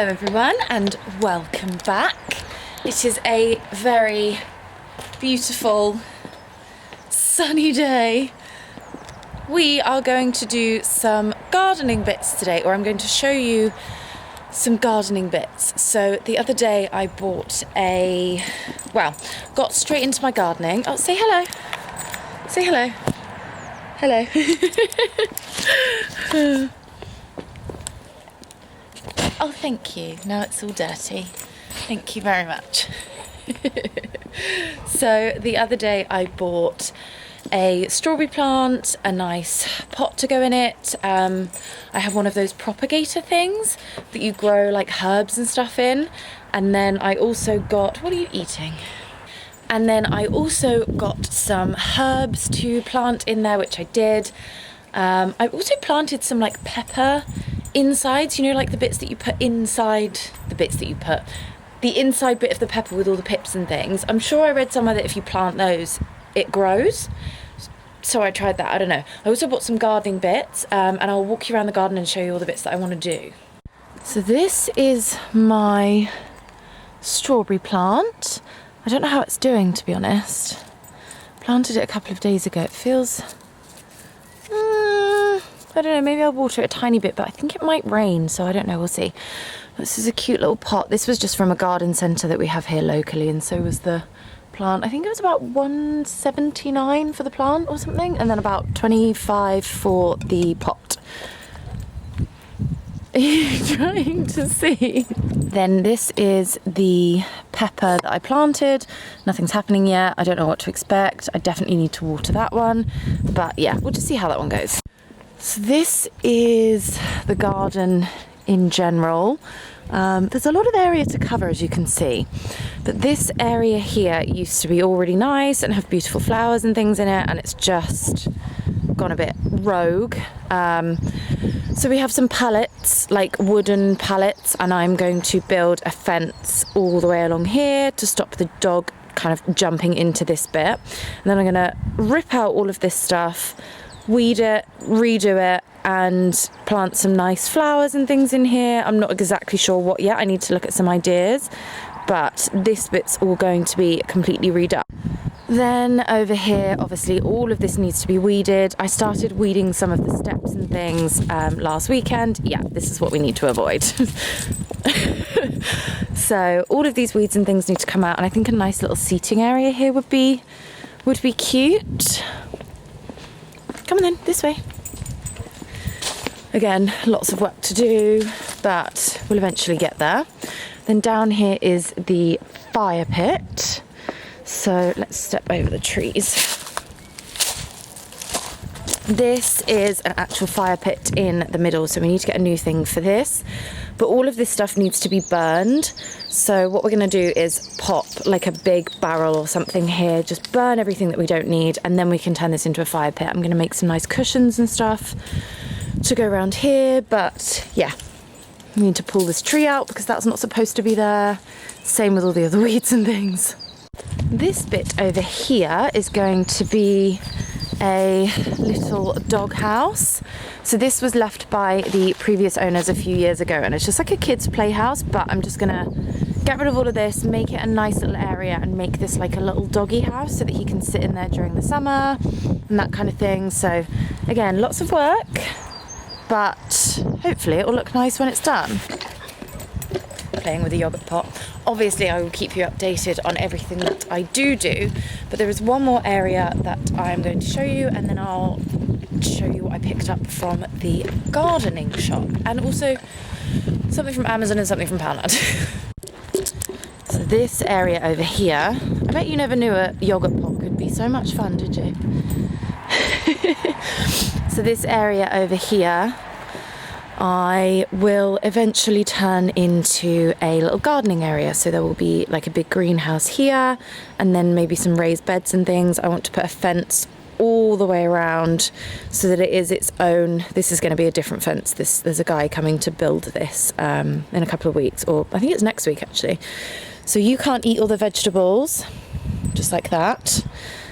Hello everyone and welcome back. It is a very beautiful sunny day. We are going to do some gardening bits today, or I'm going to show you some gardening bits. So the other day I got straight into my gardening. Oh, say hello. Say hello. Hello. Oh, thank you. Now it's all dirty. Thank you very much. So the other day I bought a strawberry plant, a nice pot to go in it. I have one of those propagator things that you grow like herbs and stuff in. And then I also got, what are you eating? And then I also got some herbs to plant in there, which I did. I also planted some like pepper insides, you know, like the bits that you put inside, the inside bit of the pepper with all the pips and things. I'm sure I read somewhere that if you plant those, it grows. So I tried that, I don't know. I also bought some gardening bits, and I'll walk you around the garden and show you all the bits that I want to do. So this is my strawberry plant. I don't know how it's doing, to be honest. Planted it a couple of days ago. It feels, I don't know, maybe I'll water it a tiny bit, but I think it might rain, so I don't know, we'll see. This is a cute little pot. This was just from a garden centre that we have here locally, and so was the plant. I think it was about $1.79 for the plant or something, and then about $25 for the pot. Are you trying to see? Then this is the pepper that I planted. Nothing's happening yet. I don't know what to expect. I definitely need to water that one, but yeah, we'll just see how that one goes. So this is the garden in general. There's a lot of area to cover, as you can see, but this area here used to be all really nice and have beautiful flowers and things in it, and it's just gone a bit rogue. So we have some pallets, like wooden pallets, and I'm going to build a fence all the way along here to stop the dog kind of jumping into this bit. And then I'm going to rip out all of this stuff, weed it, redo it, and plant some nice flowers and things in here. I'm not exactly sure what yet. I need to look at some ideas, but this bit's all going to be completely redone. Then over here, obviously all of this needs to be weeded. I started weeding some of the steps and things last weekend. Yeah, this is what we need to avoid. So all of these weeds and things need to come out, and I think a nice little seating area here would be cute. Come on then, this way. Again, lots of work to do, but we'll eventually get there. Then down here is the fire pit. So let's step over the trees. This is an actual fire pit in the middle, so we need to get a new thing for this. But all of this stuff needs to be burned. So what we're going to do is pop like a big barrel or something here, just burn everything that we don't need, and then we can turn this into a fire pit. I'm going to make some nice cushions and stuff to go around here, but yeah, we need to pull this tree out because that's not supposed to be there. Same with all the other weeds and things. This bit over here is going to be a little dog house. So this was left by the previous owners a few years ago, and it's just like a kid's playhouse, but I'm just gonna get rid of all of this, make it a nice little area, and make this like a little doggy house so that he can sit in there during the summer and that kind of thing. So again, lots of work, but hopefully it will look nice when it's done. Playing with a yogurt pot. Obviously I will keep you updated on everything that I do, but there is one more area that I'm going to show you, and then I'll show you what I picked up from the gardening shop, and also something from Amazon and something from Poundland. So this area over here, I bet you never knew a yogurt pot could be so much fun, did you? So this area over here I will eventually turn into a little gardening area. So there will be like a big greenhouse here, and then maybe some raised beds and things. I want to put a fence all the way around so that it is its own. This is going to be a different fence. There's a guy coming to build this in a couple of weeks, or I think it's next week actually. So you can't eat all the vegetables, just like that.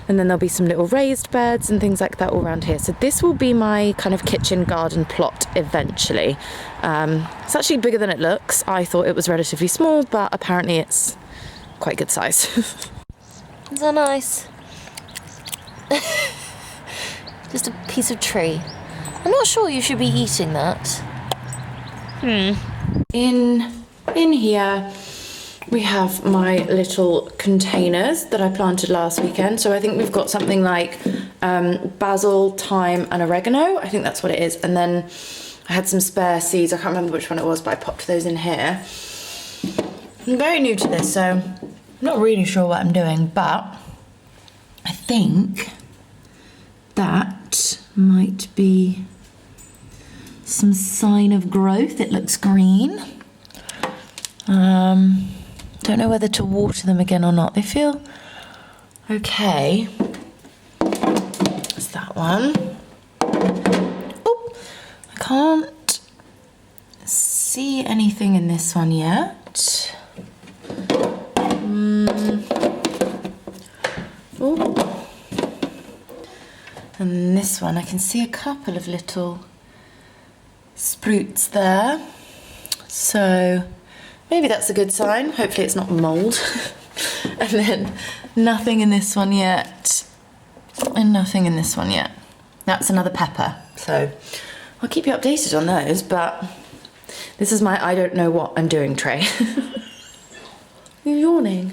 And then there'll be some little raised beds and things like that all around here. So this will be my kind of kitchen garden plot eventually. It's actually bigger than it looks. I thought it was relatively small, but apparently it's quite good size. Is that nice? Just a piece of tree. I'm not sure you should be eating that. In here we have my little containers that I planted last weekend. So I think we've got something like basil, thyme and oregano. I think that's what it is. And then I had some spare seeds. I can't remember which one it was, but I popped those in here. I'm very new to this, so I'm not really sure what I'm doing, but I think that might be some sign of growth. It looks green. Don't know whether to water them again or not. They feel okay. That's that one. Oh, I can't see anything in this one yet. Oh. And this one, I can see a couple of little sprouts there. So maybe that's a good sign. Hopefully it's not mould. And then nothing in this one yet. And nothing in this one yet. That's another pepper. So I'll keep you updated on those, but this is my I don't know what I'm doing tray. You're yawning.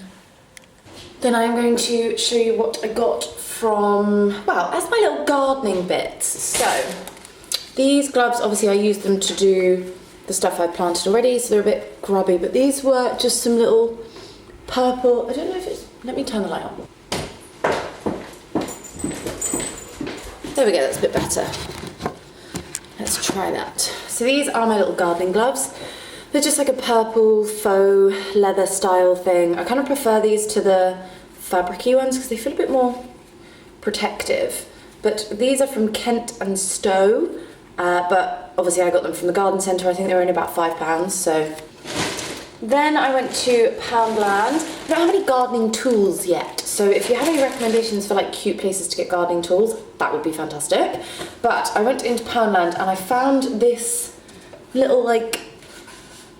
Then I'm going to show you what I got from, well, as my little gardening bits. So these gloves, obviously I used them to do the stuff I planted already, so they're a bit grubby, but these were just some little purple, I don't know if it's, let me turn the light on. There we go, that's a bit better. Let's try that. So these are my little gardening gloves. They're just like a purple faux leather style thing. I kind of prefer these to the fabricy ones because they feel a bit more protective. But these are from Kent and Stowe. But obviously I got them from the garden centre. I think they were only about £5, so. Then I went to Poundland. I don't have any gardening tools yet, so if you have any recommendations for like cute places to get gardening tools, that would be fantastic. But I went into Poundland and I found this little like,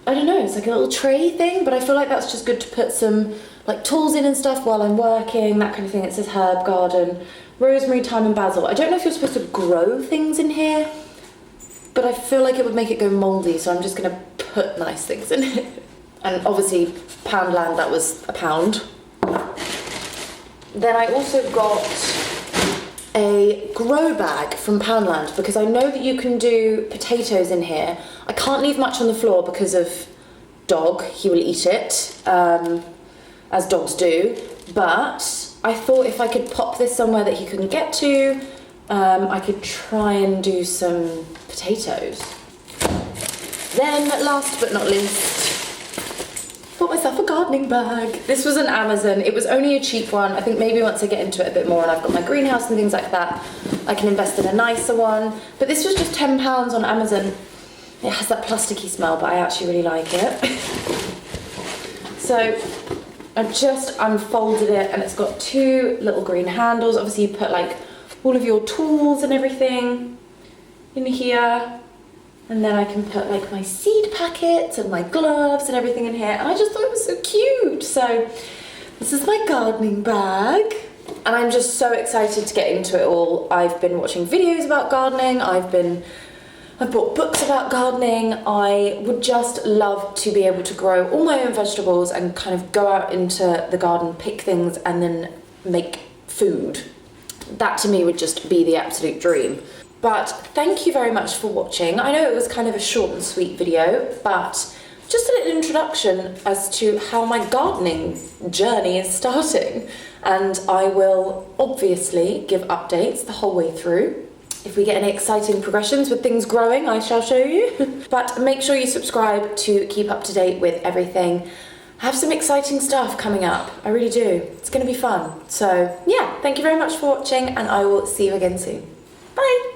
I don't know, it's like a little tray thing, but I feel like that's just good to put some like tools in and stuff while I'm working, that kind of thing. It says herb garden, rosemary, thyme and basil. I don't know if you're supposed to grow things in here, but I feel like it would make it go mouldy, so I'm just gonna put nice things in it. And obviously, Poundland, that was £1. Then I also got a grow bag from Poundland because I know that you can do potatoes in here. I can't leave much on the floor because of dog, he will eat it, as dogs do. But I thought if I could pop this somewhere that he couldn't get to, I could try and do some potatoes. Then, last but not least, bought myself a gardening bag. This was an Amazon. It was only a cheap one. I think maybe once I get into it a bit more and I've got my greenhouse and things like that, I can invest in a nicer one. But this was just £10 on Amazon. It has that plasticky smell, but I actually really like it. So I've just unfolded it and it's got two little green handles. Obviously you put like all of your tools and everything in here. And then I can put like my seed packets and my gloves and everything in here. And I just thought it was so cute. So this is my gardening bag. And I'm just so excited to get into it all. I've been watching videos about gardening. I've bought books about gardening. I would just love to be able to grow all my own vegetables and kind of go out into the garden, pick things and then make food. That to me would just be the absolute dream. But thank you very much for watching. I know it was kind of a short and sweet video, but just a little introduction as to how my gardening journey is starting. And I will obviously give updates the whole way through. If we get any exciting progressions with things growing, I shall show you. But make sure you subscribe to keep up to date with everything. I have some exciting stuff coming up. I really do. It's going to be fun. So yeah, thank you very much for watching and I will see you again soon. Bye.